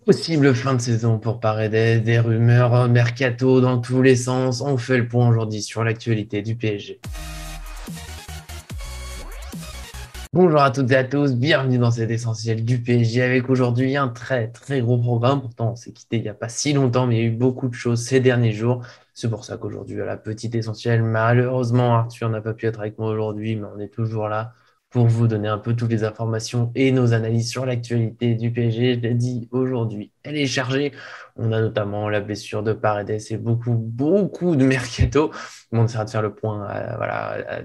Possible fin de saison pour Paredes, des rumeurs mercato dans tous les sens. On fait le point aujourd'hui sur l'actualité du PSG. Bonjour à toutes et à tous, bienvenue dans cet essentiel du PSG avec aujourd'hui un très très gros programme. Pourtant, on s'est quitté il n'y a pas si longtemps, mais il y a eu beaucoup de choses ces derniers jours. C'est pour ça qu'aujourd'hui, à la petite essentielle, malheureusement, Arthur n'a pas pu être avec moi aujourd'hui, mais on est toujours là pour vous donner un peu toutes les informations et nos analyses sur l'actualité du PSG. Je l'ai dit aujourd'hui, elle est chargée. On a notamment la blessure de Paredes et beaucoup de mercato. On essaiera de faire le point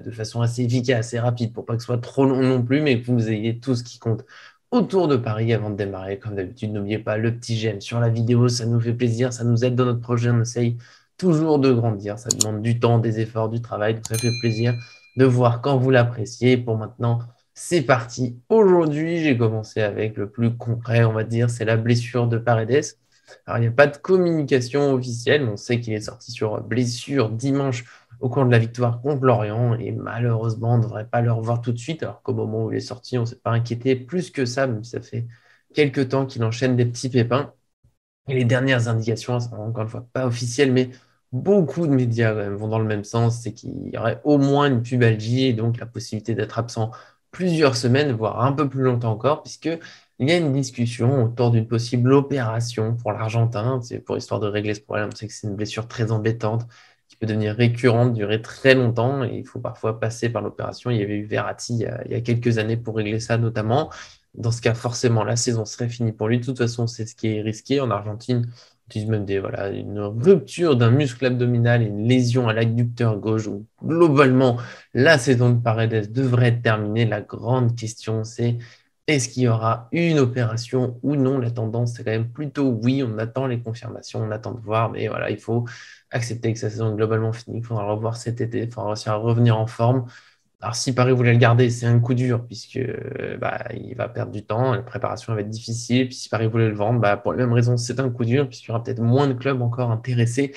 de façon assez efficace et rapide pour pas que ce soit trop long non plus, mais que vous ayez tout ce qui compte autour de Paris avant de démarrer. Comme d'habitude, n'oubliez pas le petit j'aime sur la vidéo, ça nous fait plaisir, ça nous aide dans notre projet. On essaye toujours de grandir, ça demande du temps, des efforts, du travail, donc ça fait plaisir de voir quand vous l'appréciez. Pour maintenant, c'est parti. Aujourd'hui, j'ai commencé avec le plus concret, on va dire, c'est la blessure de Paredes. Alors, il n'y a pas de communication officielle, mais on sait qu'il est sorti sur blessure dimanche au cours de la victoire contre Lorient et malheureusement, on ne devrait pas le revoir tout de suite, alors qu'au moment où il est sorti, on ne s'est pas inquiété plus que ça, même si ça fait quelques temps qu'il enchaîne des petits pépins. Et les dernières indications, c'est encore une fois pas officiel, mais beaucoup de médias quand même, vont dans le même sens, c'est qu'il y aurait au moins une pubalgie et donc la possibilité d'être absent plusieurs semaines, voire un peu plus longtemps encore, puisque il y a une discussion autour d'une possible opération pour l'Argentin. C'est pour histoire de régler ce problème. On sait que c'est une blessure très embêtante qui peut devenir récurrente, durer très longtemps et il faut parfois passer par l'opération. Il y avait eu Verratti il y a quelques années pour régler ça notamment. Dans ce cas, forcément, la saison serait finie pour lui. De toute façon, c'est ce qui est risqué. En Argentine, on utilise même une rupture d'un muscle abdominal et une lésion à l'adducteur gauche. Donc, globalement, la saison de Paredes devrait être terminée. La grande question, c'est est-ce qu'il y aura une opération ou non? La tendance, c'est quand même plutôt oui. On attend les confirmations, on attend de voir. Mais voilà, il faut accepter que sa saison est globalement finie. Il faudra le revoir cet été. Il faudra réussir à revenir en forme. Alors, si Paris voulait le garder, c'est un coup dur, puisque il va perdre du temps, la préparation va être difficile. Puis si Paris voulait le vendre, pour les mêmes raisons, c'est un coup dur, puisqu'il y aura peut-être moins de clubs encore intéressés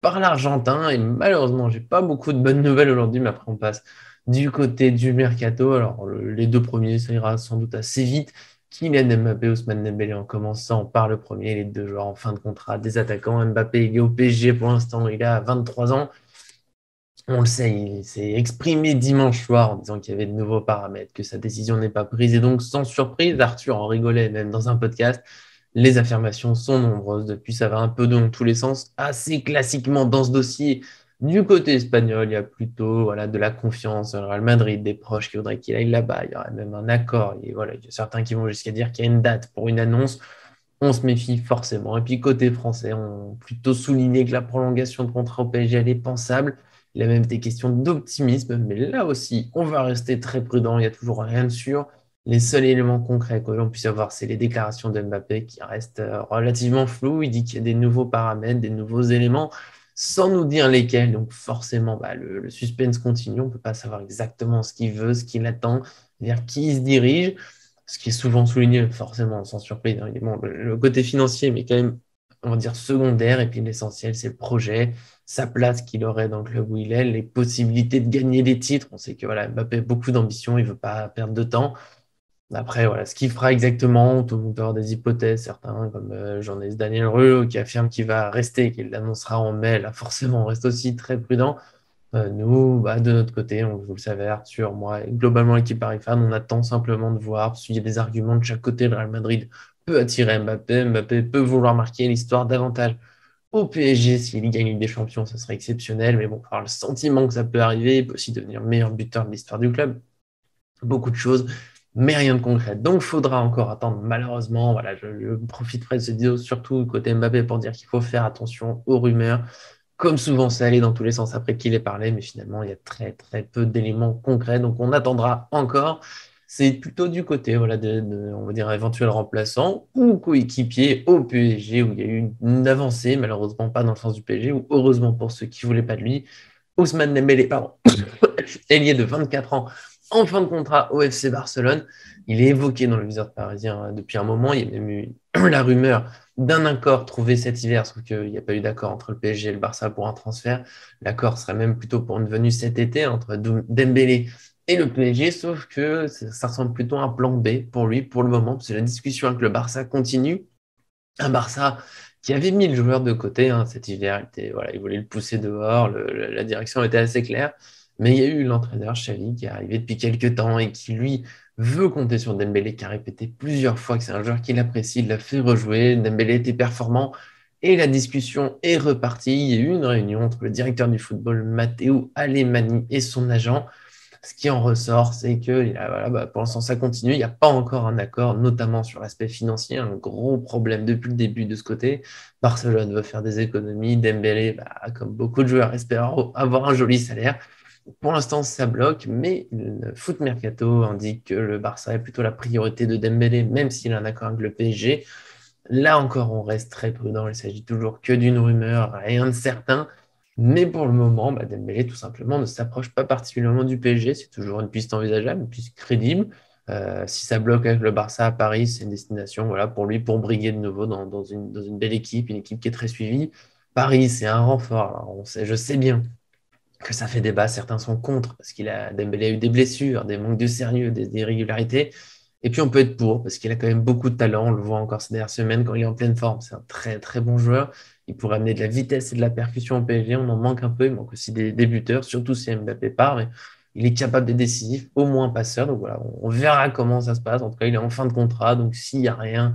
par l'Argentin. Et malheureusement, j'ai pas beaucoup de bonnes nouvelles aujourd'hui, mais après, on passe du côté du mercato. Alors, les deux premiers, ça ira sans doute assez vite. Kylian Mbappé, Ousmane Dembélé en commençant par le premier, les deux joueurs en fin de contrat, des attaquants. Mbappé, il est au PSG pour l'instant, il a 23 ans. On le sait, il s'est exprimé dimanche soir en disant qu'il y avait de nouveaux paramètres, que sa décision n'est pas prise. Et donc, sans surprise, Arthur en rigolait même dans un podcast. Les affirmations sont nombreuses. Depuis, ça va un peu dans tous les sens. Assez classiquement, dans ce dossier, du côté espagnol, il y a plutôt de la confiance au Real Madrid, des proches qui voudraient qu'il aille là-bas. Il y aurait même un accord. Et voilà, il y a certains qui vont jusqu'à dire qu'il y a une date pour une annonce. On se méfie forcément. Et puis côté français, on a plutôt souligné que la prolongation de contrat au PSG, elle est pensable. Il y a même des questions d'optimisme, mais là aussi, on va rester très prudent. Il n'y a toujours rien de sûr. Les seuls éléments concrets que l'on puisse avoir, c'est les déclarations de Mbappé qui restent relativement floues. Il dit qu'il y a des nouveaux paramètres, des nouveaux éléments, sans nous dire lesquels. Donc forcément, le suspense continue. On ne peut pas savoir exactement ce qu'il veut, ce qu'il attend, vers qui il se dirige, ce qui est souvent souligné, forcément, sans surprise, hein. Bon, le côté financier, mais quand même, on va dire secondaire, et puis l'essentiel, c'est le projet, sa place qu'il aurait dans le club où il est, les possibilités de gagner des titres. On sait que Mbappé a beaucoup d'ambition, il ne veut pas perdre de temps. Après, ce qu'il fera exactement, tout le monde peut avoir des hypothèses, certains, comme j'en ai Daniel Rue, qui affirme qu'il va rester, qu'il l'annoncera en mai. Là, forcément, on reste aussi très prudent. Nous, de notre côté, vous le savez, Arthur, moi, et globalement l'équipe Paris fan, on attend simplement de voir, parce qu'il y a des arguments de chaque côté. Le Real Madrid peut attirer Mbappé, Mbappé peut vouloir marquer l'histoire davantage au PSG. S'il gagne une des Champions, ça serait exceptionnel, mais bon, avoir le sentiment que ça peut arriver, il peut aussi devenir meilleur buteur de l'histoire du club. Beaucoup de choses, mais rien de concret. Donc, il faudra encore attendre, malheureusement. Voilà, je profiterai de cette vidéo, surtout côté Mbappé, pour dire qu'il faut faire attention aux rumeurs. Comme souvent, c'est allé dans tous les sens après qu'il ait parlé, mais finalement, il y a très, très peu d'éléments concrets. Donc, on attendra encore. C'est plutôt du côté on va dire, un éventuel remplaçant ou coéquipier au PSG, où il y a eu une avancée, malheureusement pas dans le sens du PSG, ou heureusement pour ceux qui ne voulaient pas de lui. Ousmane Dembélé, pardon, ailier de 24 ans, en fin de contrat au FC Barcelone. Il est évoqué dans le viseur parisien depuis un moment. Il y a même eu la rumeur d'un accord trouvé cet hiver, sauf qu'il n'y a pas eu d'accord entre le PSG et le Barça pour un transfert. L'accord serait même plutôt pour une venue cet été entre Dembélé et le PSG, sauf que ça ressemble plutôt à un plan B pour lui pour le moment, parce que la discussion avec le Barça continue. Un Barça qui avait mis le joueur de côté cet hiver. Voilà, il voulait le pousser dehors. La direction était assez claire. Mais il y a eu l'entraîneur Xavi qui est arrivé depuis quelques temps et qui, lui, veut compter sur Dembélé, qui a répété plusieurs fois que c'est un joueur qu'il apprécie. Il l'a fait rejouer. Dembélé était performant. Et la discussion est repartie. Il y a eu une réunion entre le directeur du football, Matteo Alemany, et son agent. Ce qui en ressort, c'est que voilà, pour l'instant, ça continue. Il n'y a pas encore un accord, notamment sur l'aspect financier. Un gros problème depuis le début de ce côté. Barcelone veut faire des économies. Dembélé, comme beaucoup de joueurs, espère avoir un joli salaire. Pour l'instant, ça bloque, mais le Foot Mercato indique que le Barça est plutôt la priorité de Dembélé, même s'il a un accord avec le PSG. Là encore, on reste très prudent. Il s'agit toujours que d'une rumeur, rien de certain. Mais pour le moment, Dembélé, tout simplement, ne s'approche pas particulièrement du PSG. C'est toujours une piste envisageable, une piste crédible. Si ça bloque avec le Barça à Paris, c'est une destination voilà, pour lui, pour briller de nouveau dans une belle équipe, une équipe qui est très suivie. Paris, c'est un renfort. Alors, je sais bien que ça fait débat. Certains sont contre parce Dembélé a eu des blessures, des manques de sérieux, des irrégularités. Et puis on peut être pour parce qu'il a quand même beaucoup de talent. On le voit encore ces dernières semaines quand il est en pleine forme. C'est un très très bon joueur. Il pourrait amener de la vitesse et de la percussion au PSG. On en manque un peu. Il manque aussi des buteurs, surtout si Mbappé part. Mais il est capable d'être décisif, au moins passeur. Donc voilà, on verra comment ça se passe. En tout cas, il est en fin de contrat. Donc s'il n'y a rien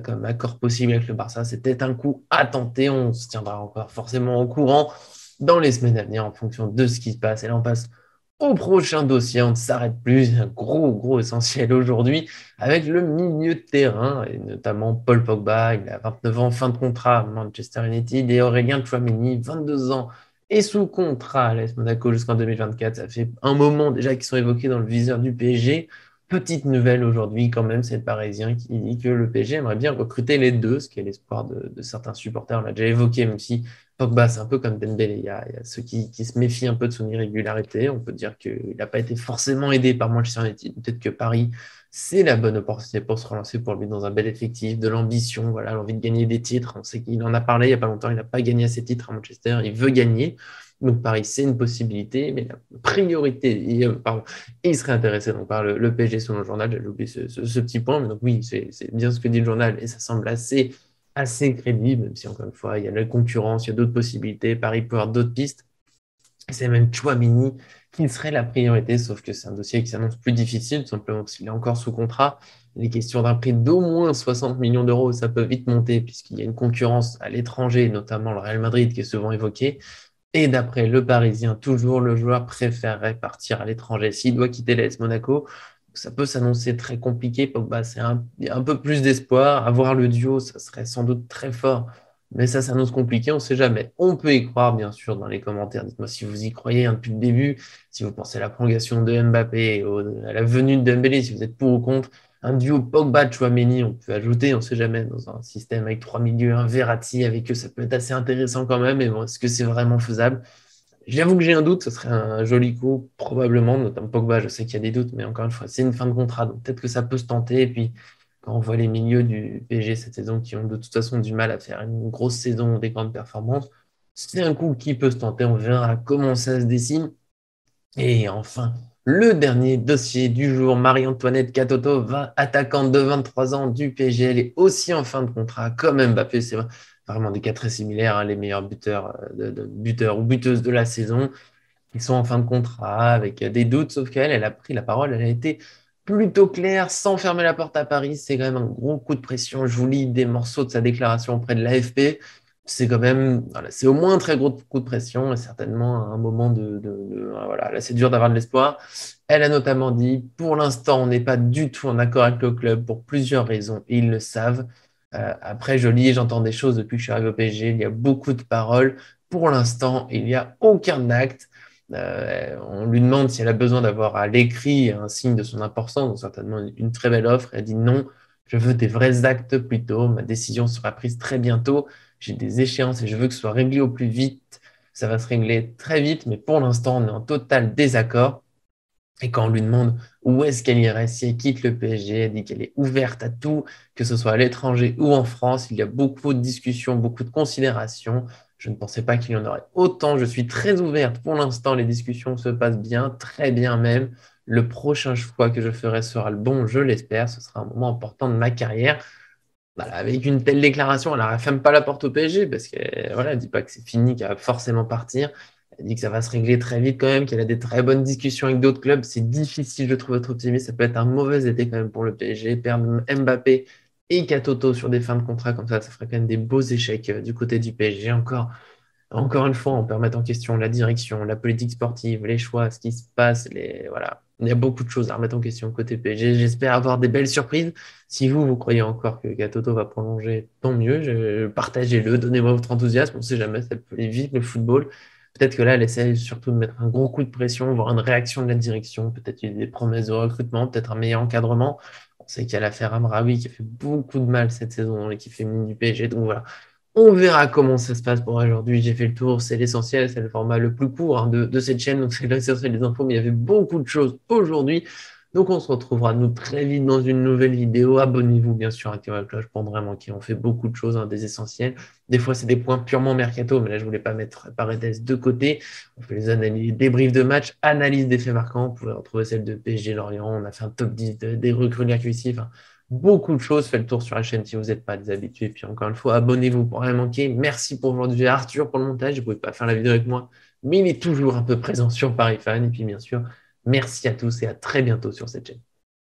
comme accord possible avec le Barça, c'est peut-être un coup à tenter. On se tiendra encore forcément au courant dans les semaines à venir en fonction de ce qui se passe. Et là, on passe au prochain dossier. On ne s'arrête plus. Un gros, gros essentiel aujourd'hui avec le milieu de terrain et notamment Paul Pogba. Il a 29 ans, fin de contrat à Manchester United et Aurélien Tchouaméni, 22 ans et sous contrat à l'AS Monaco jusqu'en 2024. Ça fait un moment déjà qu'ils sont évoqués dans le viseur du PSG. Petite nouvelle aujourd'hui, quand même, c'est le Parisien qui dit que le PSG aimerait bien recruter les deux, ce qui est l'espoir de certains supporters. On l'a déjà évoqué, même si Pogba, c'est un peu comme Dembélé. Il y a ceux qui se méfient un peu de son irrégularité. On peut dire qu'il n'a pas été forcément aidé par Manchester United. Peut-être que Paris, c'est la bonne opportunité pour se relancer pour lui dans un bel effectif, de l'ambition, voilà, l'envie de gagner des titres. On sait qu'il en a parlé il n'y a pas longtemps. Il n'a pas gagné assez de titres à Manchester. Il veut gagner. Donc Paris, c'est une possibilité, mais la priorité, pardon, et il serait intéressé donc, par le PSG selon le journal. J'ai oublié ce petit point, mais donc oui, c'est bien ce que dit le journal et ça semble assez crédible, même si encore une fois, il y a la concurrence, il y a d'autres possibilités. Paris peut avoir d'autres pistes. C'est même Chouamini qui serait la priorité, sauf que c'est un dossier qui s'annonce plus difficile, tout simplement parce qu'il est encore sous contrat. Les questions d'un prix d'au moins 60 millions d'euros, ça peut vite monter, puisqu'il y a une concurrence à l'étranger, notamment le Real Madrid qui est souvent évoqué. Et d'après le Parisien, toujours le joueur préférerait partir à l'étranger. S'il doit quitter l'AS Monaco, ça peut s'annoncer très compliqué. Pogba, il y a un peu plus d'espoir. Avoir le duo, ça serait sans doute très fort. Mais ça s'annonce compliqué, on ne sait jamais. On peut y croire, bien sûr, dans les commentaires. Dites-moi si vous y croyez depuis le début, si vous pensez à la prolongation de Mbappé, à la venue de Dembélé, si vous êtes pour ou contre. Un duo Pogba-Chouameni, on peut ajouter, on ne sait jamais, dans un système avec trois milieux, un Verratti avec eux, ça peut être assez intéressant quand même. Mais bon, est-ce que c'est vraiment faisable? J'avoue que j'ai un doute, ce serait un joli coup, probablement, notamment Pogba, je sais qu'il y a des doutes, mais encore une fois, c'est une fin de contrat, donc peut-être que ça peut se tenter. Et puis, quand on voit les milieux du PSG cette saison qui ont de toute façon du mal à faire une grosse saison, des grandes performances, c'est un coup qui peut se tenter. On verra comment ça se dessine. Et enfin, le dernier dossier du jour, Marie-Antoinette Katoto, attaquante de 23 ans du PSG, elle est aussi en fin de contrat, comme Mbappé, c'est vraiment des cas très similaires, les meilleurs buteurs, buteurs ou buteuses de la saison. Ils sont en fin de contrat avec des doutes, sauf qu'elle, elle a pris la parole, elle a été plutôt claire, sans fermer la porte à Paris. C'est quand même un gros coup de pression. Je vous lis des morceaux de sa déclaration auprès de l'AFP. C'est quand même, voilà, c'est au moins un très gros coup de pression et certainement un moment voilà, là c'est dur d'avoir de l'espoir. Elle a notamment dit, pour l'instant, on n'est pas du tout en accord avec le club pour plusieurs raisons et ils le savent. Après, je lis et j'entends des choses depuis que je suis arrivé au PSG. Il y a beaucoup de paroles. Pour l'instant, il n'y a aucun acte. On lui demande si elle a besoin d'avoir à l'écrit un signe de son importance, donc certainement une très belle offre. Elle dit non, je veux des vrais actes plutôt. Ma décision sera prise très bientôt. J'ai des échéances et je veux que ce soit réglé au plus vite. Ça va se régler très vite, mais pour l'instant, on est en total désaccord. Et quand on lui demande où est-ce qu'elle irait si elle quitte le PSG, elle dit qu'elle est ouverte à tout, que ce soit à l'étranger ou en France. Il y a beaucoup de discussions, beaucoup de considérations. Je ne pensais pas qu'il y en aurait autant. Je suis très ouverte. Pour l'instant, les discussions se passent bien, très bien même. Le prochain choix que je ferai sera le bon, je l'espère. Ce sera un moment important de ma carrière. Voilà, avec une telle déclaration, elle ne ferme pas la porte au PSG parce qu'elle voilà, dit pas que c'est fini, qu'elle va forcément partir. Elle dit que ça va se régler très vite quand même, qu'elle a des très bonnes discussions avec d'autres clubs. C'est difficile, je trouve, d'être optimiste. Ça peut être un mauvais été quand même pour le PSG. Perdre Mbappé et Katoto sur des fins de contrat comme ça ferait quand même des beaux échecs du côté du PSG. Encore une fois, on peut remettre en question la direction, la politique sportive, les choix, ce qui se passe, voilà. Il y a beaucoup de choses à remettre en question côté PSG. J'espère avoir des belles surprises. Si vous croyez encore que Gattuso va prolonger, tant mieux. Partagez-le, donnez-moi votre enthousiasme. On ne sait jamais, ça peut aller vite le football. Peut-être que là, elle essaie surtout de mettre un gros coup de pression, voir une réaction de la direction, peut-être des promesses de recrutement, peut-être un meilleur encadrement. On sait qu'il y a l'affaire Amraoui qui a fait beaucoup de mal cette saison dans l'équipe féminine du PSG. Donc voilà, on verra comment ça se passe pour aujourd'hui. J'ai fait le tour, c'est l'essentiel, c'est le format le plus court de cette chaîne, donc c'est l'essentiel des infos, mais il y avait beaucoup de choses aujourd'hui. Donc on se retrouvera nous très vite dans une nouvelle vidéo. Abonnez-vous bien sûr, activez la cloche pour ne rien manquer. On fait beaucoup de choses, des essentiels. Des fois c'est des points purement mercato, mais là je voulais pas mettre Paredes de côté. On fait les analyses, débriefs de match, analyse des faits marquants. Vous pouvez retrouver celle de PSG Lorient. On a fait un top 10 des recrues de la QC. Enfin, beaucoup de choses. Faites le tour sur la chaîne si vous n'êtes pas des habitués. Puis encore une fois, abonnez-vous pour rien manquer. Merci pour aujourd'hui à Arthur pour le montage. Je ne pouvais pas faire la vidéo avec moi, mais il est toujours un peu présent sur Paris Fan. Et puis bien sûr, merci à tous et à très bientôt sur cette chaîne.